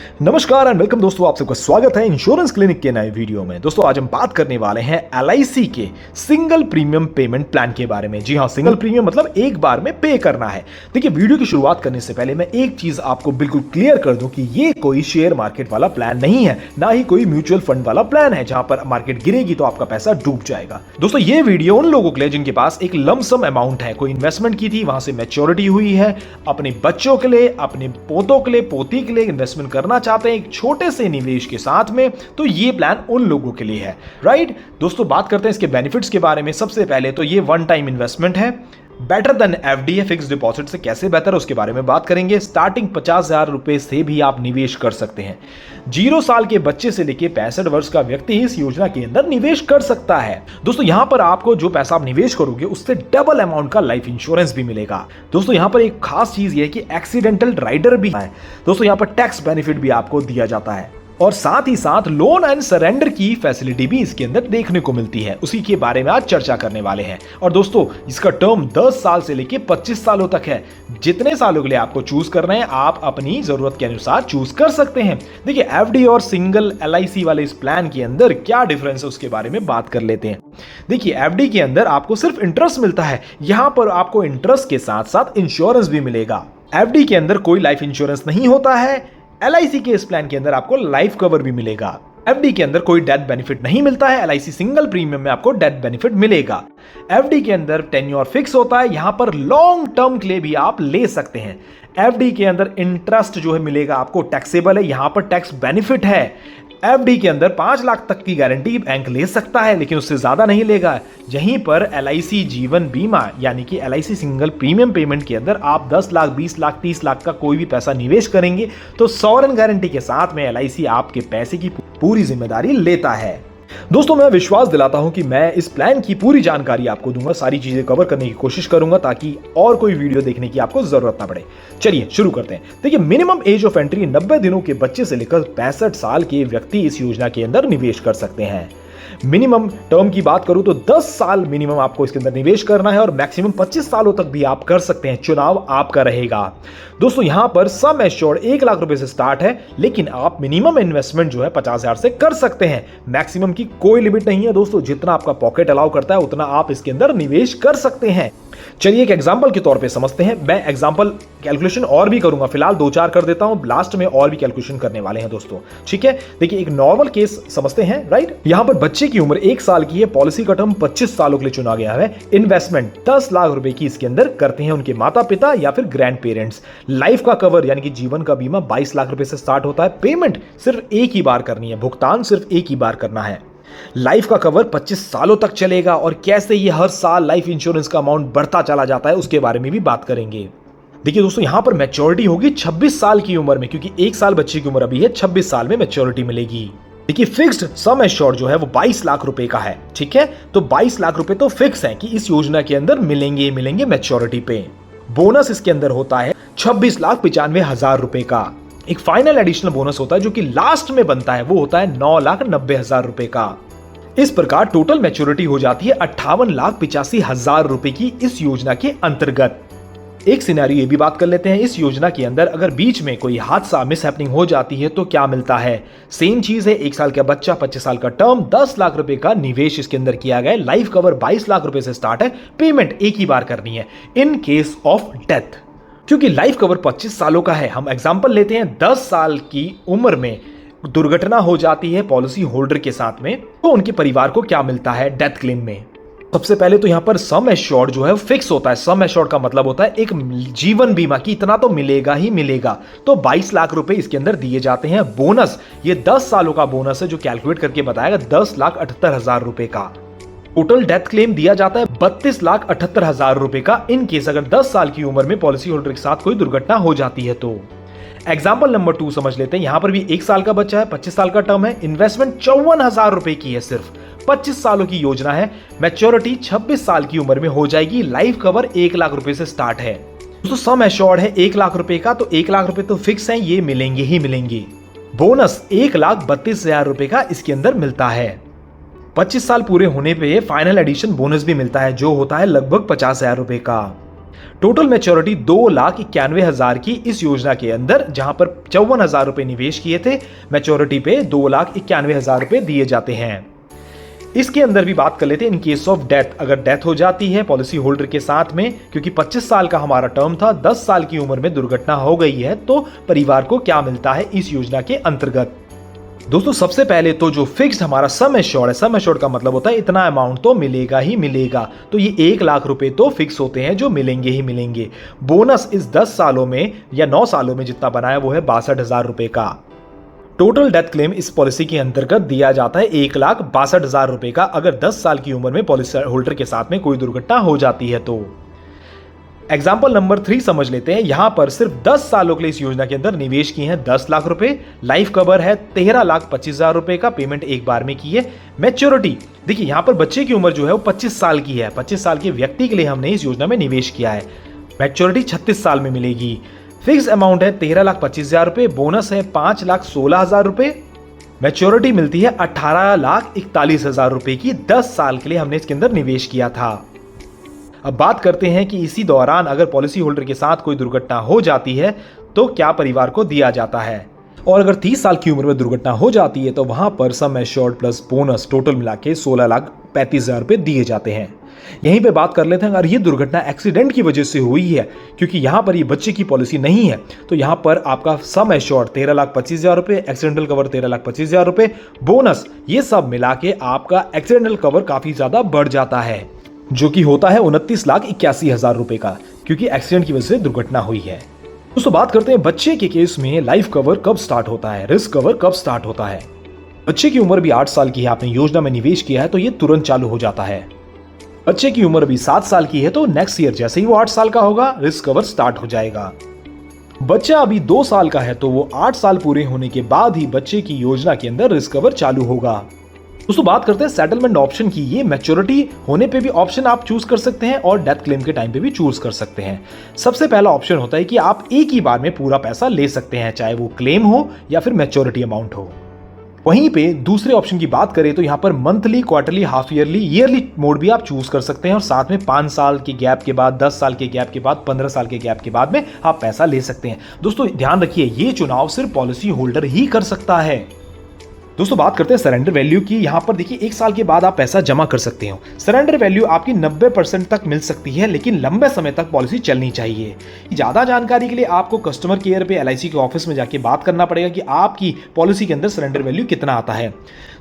नमस्कार and welcome दोस्तों, आप सबका स्वागत है इंश्योरेंस क्लिनिक के नए वीडियो में। दोस्तों आज हम बात करने वाले हैं LIC के सिंगल प्रीमियम पेमेंट प्लान के बारे में। जी हाँ, सिंगल प्रीमियम मतलब एक बार में पे करना है। देखिए, वीडियो की शुरुआत करने से पहले मैं एक चीज आपको बिल्कुल क्लियर कर दूं कि ये कोई शेयर मार्केट वाला प्लान नहीं है, ना ही कोई म्यूचुअल फंड वाला प्लान है जहां पर मार्केट गिरेगी तो आपका पैसा डूब जाएगा। दोस्तों ये वीडियो उन लोगों के लिए जिनके पास एक लमसम अमाउंट है, कोई इन्वेस्टमेंट की थी, वहां से मैच्योरिटी हुई है, अपने बच्चों के लिए, अपने पोतों के लिए, पोती के लिए इन्वेस्टमेंट करना चाहते हैं एक छोटे से निवेश के साथ में, तो ये प्लान उन लोगों के लिए है। राइट दोस्तों, बात करते हैं इसके बेनिफिट्स के बारे में। सबसे पहले तो ये वन टाइम इन्वेस्टमेंट है, बेटर देन FD है। फिक्स डिपॉजिट से कैसे बेहतर है उसके बारे में बात करेंगे। स्टार्टिंग 50,000 रुपए से भी आप निवेश कर सकते हैं। 0 साल के बच्चे से लेकर 65 वर्ष का व्यक्ति इस योजना के अंदर निवेश कर सकता है। दोस्तों यहां पर आपको जो पैसा आप निवेश करोगे उससे डबल अमाउंट का लाइफ इंश्योरेंस भी मिलेगा। दोस्तों यहां पर एक खास चीज ये है कि एक्सीडेंटल राइडर भी है। दोस्तों यहां पर टैक्स बेनिफिट भी आपको दिया जाता है और साथ ही साथ लोन एंड सरेंडर की फैसिलिटी भी इसके अंदर देखने को मिलती है। उसी के बारे में आज चर्चा करने वाले हैं। और दोस्तों इसका टर्म 10 साल से लेकर 25 सालों तक है। जितने सालों के लिए आपको चूज करना है आप अपनी जरूरत के अनुसार चूज कर सकते हैं। देखिए FD और सिंगल LIC वाले इस प्लान के अंदर क्या डिफरेंस है उसके बारे में बात कर लेते हैं। देखिए FD के अंदर आपको सिर्फ इंटरेस्ट मिलता है, यहां पर आपको इंटरेस्ट के साथ साथ इंश्योरेंस भी मिलेगा। FD के अंदर कोई लाइफ इंश्योरेंस नहीं होता है। LIC के इस प्लान के अंदर आपको लाइफ कवर भी मिलेगा। FD के अंदर कोई डेथ बेनिफिट नहीं मिलता है। LIC सिंगल प्रीमियम में आपको डेथ बेनिफिट मिलेगा। FD के अंदर टेन्योर फिक्स होता है, यहां पर लॉन्ग टर्म के लिए भी आप ले सकते हैं। FD के अंदर इंटरेस्ट जो है मिलेगा आपको टैक्सेबल है, यहां पर टैक्स बेनिफिट है। FD के अंदर 5 लाख तक की गारंटी बैंक ले सकता है, लेकिन उससे ज्यादा नहीं लेगा। यहीं पर LIC जीवन बीमा यानी कि LIC सिंगल प्रीमियम पेमेंट के अंदर आप 10 लाख, 20 लाख, 30 लाख का कोई भी पैसा निवेश करेंगे तो सॉवरेन गारंटी के साथ में LIC आपके पैसे की पूरी जिम्मेदारी लेता है। दोस्तों मैं विश्वास दिलाता हूं कि मैं इस प्लान की पूरी जानकारी आपको दूंगा, सारी चीजें कवर करने की कोशिश करूंगा ताकि और कोई वीडियो देखने की आपको जरूरत ना पड़े। चलिए शुरू करते हैं। देखिए मिनिमम एज ऑफ एंट्री 90 दिनों के बच्चे से लेकर 65 साल के व्यक्ति इस योजना के अंदर निवेश कर सकते हैं। मिनिमम टर्म की बात करूं तो 10 साल मिनिमम आपको इसके अंदर निवेश करना है और मैक्सिमम 25 सालों तक भी आप कर सकते हैं। चुनाव आपका रहेगा। दोस्तों यहां पर सम एश्योर्ड 1 लाख रुपए से स्टार्ट है, लेकिन आप मिनिमम इन्वेस्टमेंट जो है 50,000 से कर सकते हैं। मैक्सिमम की कोई लिमिट नहीं है दोस्तों, जितना आपका पॉकेट अलाउ करता है उतना आप इसके अंदर निवेश कर सकते हैं। चलिए एक एग्जांपल के तौर पे समझते हैं। मैं एग्जांपल कैलकुलेशन और भी करूंगा, फिलहाल 2-4 कर देता हूं, लास्ट में और भी कैलकुलेशन करने वाले हैं दोस्तों। ठीक है, देखिए एक नॉर्मल केस समझते हैं। राइट, यहां पर बच्चे की उम्र 1 साल की है, पॉलिसी का टर्म 25 सालों के लिए चुना गया है। इन्वेस्टमेंट 10 लाख रुपए की इसके अंदर करते हैं उनके माता पिता या फिर ग्रैंड पेरेंट्स। लाइफ का कवर यानी कि जीवन का बीमा 22 लाख रुपए से स्टार्ट होता है। पेमेंट सिर्फ एक ही बार करनी है, भुगतान सिर्फ एक ही बार करना है। लाइफ का कवर 25 सालों तक चलेगा और कैसे ये हर साल लाइफ इंश्योरेंस का अमाउंट बढ़ता चला जाता है उसके बारे में भी बात करेंगे। देखिए दोस्तों यहां पर मैच्योरिटी होगी 26 साल की उम्र में, क्योंकि 1 साल बच्चे की उम्र अभी है, 26 साल में मैच्योरिटी मिलेगी। देखिए फिक्स्ड सम एश्योर्ड जो है वो 22 लाख रुपए का है। ठीक है, तो 22 लाख रुपए तो फिक्स है कि इस योजना के अंदर मिलेंगे मैच्योरिटी पे। बोनस इसके अंदर होता है 26,95,000 रुपए का। एक फाइनल एडिशनल बोनस होता है जो कि लास्ट में बनता है, वो होता है 9,90,000 रुपए का। इस प्रकार टोटल मैच्योरिटी हो जाती है 58,85,000 रुपए की इस योजना के अंतर्गत। एक सिनेरियो ये भी बात कर लेते हैं, इस योजना के अंदर अगर बीच में कोई हादसा मिस हैपनिंग हो जाती है तो क्या मिलता है। सेम चीज है, 1 साल का बच्चा, 25 साल का टर्म, 10 लाख रुपए का निवेश इसके अंदर किया गया है। लाइफ कवर 22 लाख रुपए से स्टार्ट है, पेमेंट एक ही बार करनी है इन केस ऑफ डेथ। क्योंकि लाइफ कवर 25 सालों का है, हम एग्जाम्पल लेते हैं 10 साल की उम्र में दुर्घटना हो जाती है पॉलिसी होल्डर के साथ में, तो उनके परिवार को क्या मिलता है डेथ क्लेम में। सबसे पहले तो यहां पर सम एश्योर्ड जो है फिक्स होता है। सम एश्योर्ड का मतलब होता है एक जीवन बीमा की इतना तो मिलेगा ही मिलेगा, तो 22 लाख रुपए इसके अंदर दिए जाते हैं। बोनस ये 10 सालों का बोनस है जो कैलकुलेट करके बताएगा 10,78,000 रुपए का। टोटल डेथ क्लेम दिया जाता है 32,78,000 रुपए का इन केस अगर 10 साल की उम्र में पॉलिसी होल्डर के साथ कोई दुर्घटना हो जाती है तो। एग्जाम्पल नंबर 2 समझ लेते हैं। यहां पर भी 1 साल का बच्चा है, 25 साल का टर्म है, इन्वेस्टमेंट 54,000 रुपए की है, सिर्फ 25 सालों की योजना है। मैच्योरिटी 26 साल की उम्र में हो जाएगी। लाइफ कवर 1 लाख रुपए से स्टार्ट है। दोस्तों सम एश्योर्ड है 1 लाख रुपए का, तो 1 लाख रुपए तो फिक्स है, ये मिलेंगे ही मिलेंगे। बोनस 1,32,000 रुपए का इसके अंदर मिलता है। 25 साल पूरे होने पे फाइनल एडिशन बोनस भी मिलता है जो होता है लगभग 50,000 रुपए का। टोटल मैच्योरिटी 2,91,000 की इस योजना के अंदर, जहां पर 54,000 रुपए निवेश किए थे, मैच्योरिटी पे 2,91,000 रुपए दिए जाते हैं। इसके अंदर भी बात कर लेते हैं इन केस ऑफ डेथ, अगर डेथ हो जाती है पॉलिसी होल्डर के साथ में, क्योंकि 25 साल का हमारा टर्म था, 10 साल की उम्र में दुर्घटना हो गई है, तो परिवार को क्या मिलता है इस योजना के अंतर्गत। दोस्तों सबसे पहले तो जो फिक्स्ड हमारा सम एश्योर्ड है, सम एश्योर्ड का मतलब होता है इतना अमाउंट तो मिलेगा ही मिलेगा, तो ये 1 लाख रुपए तो फिक्स होते हैं जो मिलेंगे ही मिलेंगे। बोनस इस 10 सालों में या 9 सालों में जितना बनाया वो है 62,000 रुपए का। टोटल डेथ क्लेम इस पॉलिसी के अंतर्गत दिया जाता है 1,62,000 रुपए का, अगर 10 साल की उम्र में पॉलिसी होल्डर के साथ में कोई दुर्घटना हो जाती है तो। एग्जाम्पल नंबर 3 समझ लेते हैं। यहां पर सिर्फ 10 सालों के लिए इस योजना के अंदर निवेश किए हैं 10 लाख रुपए, लाइफ कवर है 13,25,000 रुपए का, पेमेंट एक बार में की है। मैच्योरिटी देखिए यहां पर बच्चे की उम्र जो है वो 25 साल की है, 25 साल के व्यक्ति के लिए हमने इस योजना में निवेश किया है। मैच्योरिटी 36 साल में मिलेगी। फिक्स अमाउंट है 13,25,000 रुपए, बोनस है 5,16,000 रुपए, मैच्योरिटी मिलती है 18,41,000 रुपए की। 10 साल के लिए हमने इसके अंदर निवेश किया था। अब बात करते हैं कि इसी दौरान अगर पॉलिसी होल्डर के साथ कोई दुर्घटना हो जाती है तो क्या परिवार को दिया जाता है, और अगर 30 साल की उम्र में दुर्घटना हो जाती है तो वहां पर sum assured plus bonus total मिला के 16,35,000 रुपए दिए जाते हैं। यहीं पे बात कर लेते हैं अगर ये दुर्घटना एक्सीडेंट की वजह से हुई है, क्योंकि यहां पर ये बच्चे की पॉलिसी नहीं है, तो यहां पर आपका सम एश्योर्ड 13,25,000 रुपए, एक्सीडेंटल कवर 13,25,000 रुपए, बोनस, ये सब मिला के आपका एक्सीडेंटल कवर काफी ज्यादा बढ़ जाता है, जो कि होता है 29,81,000 रुपए का, क्योंकि एक्सीडेंट की वजह से दुर्घटना हुई है। दोस्तों बात करते हैं बच्चे के केस में लाइफ कवर कब स्टार्ट होता है, रिस्क कवर कब स्टार्ट होता है। बच्चे की उम्र भी 8 साल की है, आपने योजना में निवेश किया है तो ये तुरंत चालू हो जाता है। बच्चे की उम्र भी 7 साल की है तो नेक्स्ट ईयर जैसे ही वो 8 साल का होगा रिस्क कवर स्टार्ट हो जाएगा। बच्चा अभी 2 साल का है तो वो 8 साल पूरे होने के बाद ही बच्चे की योजना के अंदर रिस्क कवर चालू होगा। दोस्तों बात करते हैं सेटलमेंट ऑप्शन की। ये मैच्योरिटी होने पे भी ऑप्शन आप चूज कर सकते हैं और डेथ क्लेम के टाइम पे भी चूज कर सकते हैं। सबसे पहला ऑप्शन होता है कि आप एक ही बार में पूरा पैसा ले सकते हैं, चाहे वो क्लेम हो या फिर मैच्योरिटी अमाउंट हो। वहीं पे दूसरे ऑप्शन की बात करें तो यहाँ पर monthly, quarterly, half yearly, yearly mode भी आप चूज कर सकते हैं, और साथ में 5 साल के गैप के बाद, 10 साल के गैप के बाद, 15 साल के गैप के बाद में आप पैसा ले सकते हैं। दोस्तों ध्यान रखिए ये चुनाव सिर्फ पॉलिसी होल्डर ही कर सकता है। दोस्तों बात करते हैं सरेंडर वैल्यू की। यहां पर देखिए 1 साल के बाद आप पैसा जमा कर सकते हो। सरेंडर वैल्यू आपकी 90% तक मिल सकती है, लेकिन लंबे समय तक पॉलिसी चलनी चाहिए। ज्यादा जानकारी के लिए आपको कस्टमर केयर पे LIC के ऑफिस में जाके बात करना पड़ेगा कि आपकी पॉलिसी के अंदर सरेंडर वैल्यू कितना आता है।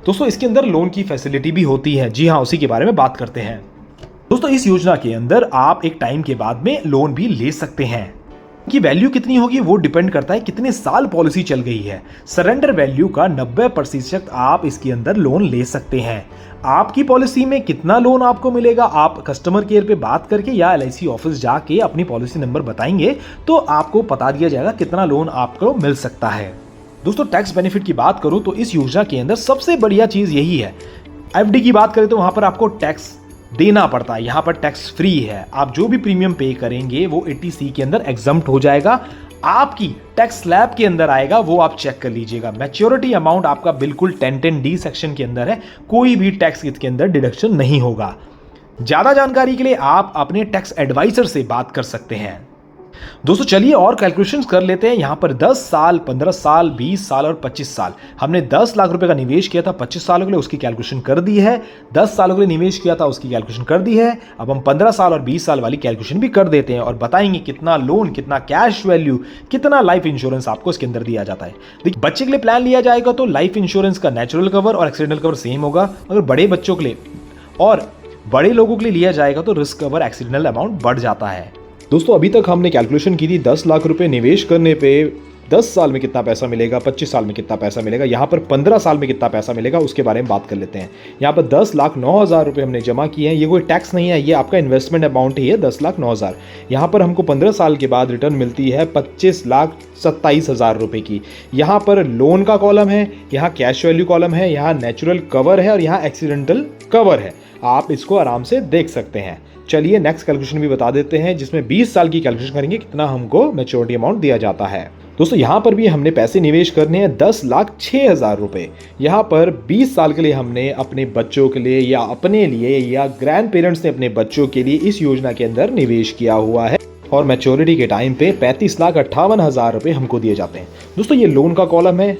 दोस्तों इसके अंदर लोन की फैसिलिटी भी होती है, जी हाँ, उसी के बारे में बात करते हैं। दोस्तों इस योजना के अंदर आप एक टाइम के बाद में लोन भी ले सकते हैं। की वैल्यू कितनी होगी वो डिपेंड करता है कितने साल पॉलिसी चल गई है। सरेंडर वैल्यू का 90% आप इसके अंदर लोन ले सकते हैं। आपकी पॉलिसी में कितना लोन आपको मिलेगा, आप कस्टमर केयर पे बात करके या LIC ऑफिस जाके अपनी पॉलिसी नंबर बताएंगे तो आपको बता दिया जाएगा कितना लोन आपको मिल सकता है। दोस्तों टैक्स बेनिफिट की बात करूं तो इस योजना के अंदर सबसे बढ़िया चीज यही है। FD की बात करें तो वहां पर आपको टैक्स देना पड़ता है, यहाँ पर टैक्स फ्री है। आप जो भी प्रीमियम पे करेंगे वो 80C के अंदर एग्जम्प्ट हो जाएगा, आपकी टैक्स स्लैब के अंदर आएगा, वो आप चेक कर लीजिएगा। मैच्योरिटी अमाउंट आपका बिल्कुल 1010D सेक्शन के अंदर है, कोई भी टैक्स इसके अंदर डिडक्शन नहीं होगा। ज्यादा जानकारी के लिए आप अपने टैक्स एडवाइजर से बात कर सकते हैं। दोस्तों चलिए और कैलकुलेशंस कर लेते हैं। यहां पर 10 साल, 15 साल, 20 साल और 25 साल, हमने 10 लाख रुपए का निवेश किया था 25 सालों के लिए, उसकी कैलकुलेशन कर दी है। 10 सालों के लिए निवेश किया था उसकी कैलकुलेशन कर दी है। अब हम 15 साल और 20 साल वाली कैलकुलेशन भी कर देते हैं और बताएंगे कितना लोन, कितना कैश वैल्यू, कितना लाइफ इंश्योरेंस आपको इसके अंदर दिया जाता है। देखिए बच्चे के लिए प्लान लिया जाएगा तो लाइफ इंश्योरेंस का नेचुरल कवर और एक्सीडेंटल कवर सेम होगा। अगर बड़े बच्चों के लिए और बड़े लोगों के लिए लिया जाएगा तो रिस्क कवर, एक्सीडेंटल अमाउंट बढ़ जाता है। दोस्तों अभी तक हमने कैलकुलेशन की थी 10 लाख रुपए निवेश करने पे 10 साल में कितना पैसा मिलेगा, 25 साल में कितना पैसा मिलेगा, यहाँ पर 15 साल में कितना पैसा मिलेगा उसके बारे में बात कर लेते हैं। यहाँ पर 10,09,000 रुपए हमने जमा किए हैं, ये कोई टैक्स नहीं है, ये आपका इन्वेस्टमेंट अमाउंट ही है 10,09,000। यहाँ पर हमको 15 साल के बाद रिटर्न मिलती है 25,27,000 रुपए की। यहाँ पर लोन का कॉलम है, यहाँ कैश वैल्यू कॉलम है, यहाँ नेचुरल कवर है और यहाँ एक्सीडेंटल कवर है। आप इसको आराम से देख सकते हैं। चलिए नेक्स्ट कैलकुलेशन भी बता देते हैं, जिसमें 20 साल की कैलकुलेशन करेंगे कितना हमको मैच्योरिटी अमाउंट दिया जाता है। दोस्तों यहाँ पर भी हमने पैसे निवेश करने हैं 10,06,000 रुपए। यहाँ पर 20 साल के लिए हमने अपने बच्चों के लिए या अपने लिए या ग्रैंड पेरेंट्स ने अपने बच्चों के लिए इस योजना के अंदर निवेश किया हुआ है और मैच्योरिटी के टाइम पे 35,58,000 रुपये हमको दिए जाते हैं। दोस्तों ये लोन का कॉलम है,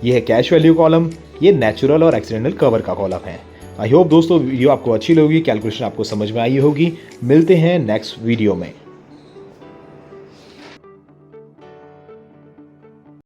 ये है कैश वैल्यू कॉलम, ये नेचुरल और एक्सीडेंटल कवर का कॉलम है। आई होप दोस्तों वीडियो आपको अच्छी लगी, कैलकुलेशन आपको समझ में आई होगी। मिलते हैं नेक्स्ट वीडियो में।